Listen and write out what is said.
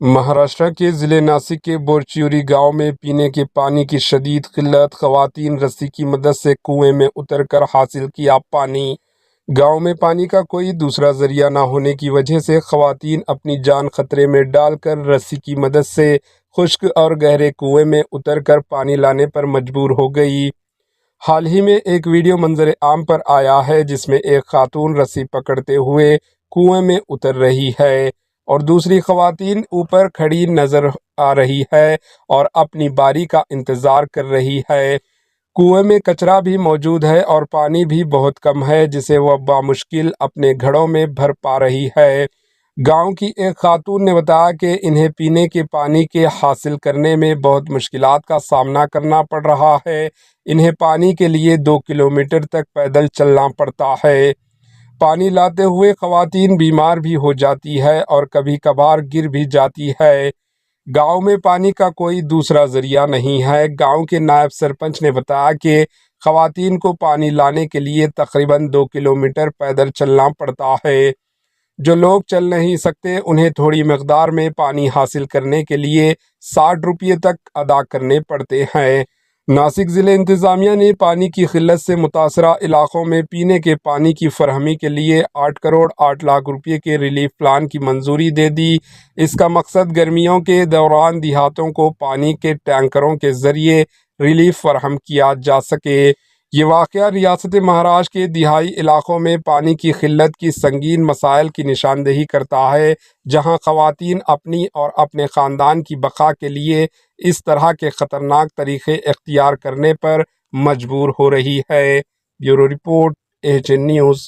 مہاراشٹر کے ضلع ناسک کے بورچیوری گاؤں میں پینے کے پانی کی شدید قلت۔ خواتین رسی کی مدد سے کنویں میں اتر کر حاصل کیا پانی۔ گاؤں میں پانی کا کوئی دوسرا ذریعہ نہ ہونے کی وجہ سے خواتین اپنی جان خطرے میں ڈال کر رسی کی مدد سے خشک اور گہرے کنویں میں اتر کر پانی لانے پر مجبور ہو گئی۔ حال ہی میں ایک ویڈیو منظر عام پر آیا ہے جس میں ایک خاتون رسی پکڑتے ہوئے کنویں میں اتر رہی ہے اور دوسری خواتین اوپر کھڑی نظر آ رہی ہے اور اپنی باری کا انتظار کر رہی ہے۔ کنویں میں کچرا بھی موجود ہے اور پانی بھی بہت کم ہے جسے وہ بامشکل اپنے گھڑوں میں بھر پا رہی ہے۔ گاؤں کی ایک خاتون نے بتایا کہ انہیں پینے کے پانی کے حاصل کرنے میں بہت مشکلات کا سامنا کرنا پڑ رہا ہے۔ انہیں پانی کے لیے 2 کلومیٹر تک پیدل چلنا پڑتا ہے۔ پانی لاتے ہوئے خواتین بیمار بھی ہو جاتی ہے اور کبھی کبھار گر بھی جاتی ہے۔ گاؤں میں پانی کا کوئی دوسرا ذریعہ نہیں ہے۔ گاؤں کے نائب سرپنچ نے بتایا کہ خواتین کو پانی لانے کے لیے تقریباً 2 کلومیٹر پیدل چلنا پڑتا ہے۔ جو لوگ چل نہیں سکتے انہیں تھوڑی مقدار میں پانی حاصل کرنے کے لیے 60 روپے تک ادا کرنے پڑتے ہیں۔ ناسک ضلع انتظامیہ نے پانی کی قلت سے متاثرہ علاقوں میں پینے کے پانی کی فراہمی کے لیے 8 کروڑ 8 لاکھ روپے کے ریلیف پلان کی منظوری دے دی۔ اس کا مقصد گرمیوں کے دوران دیہاتوں کو پانی کے ٹینکروں کے ذریعے ریلیف فراہم کیا جا سکے۔ یہ واقعہ ریاست مہاراشٹر کے دیہی علاقوں میں پانی کی قلت کی سنگین مسائل کی نشاندہی کرتا ہے، جہاں خواتین اپنی اور اپنے خاندان کی بقا کے لیے اس طرح کے خطرناک طریقے اختیار کرنے پر مجبور ہو رہی ہے۔ Bureau report, AHN news.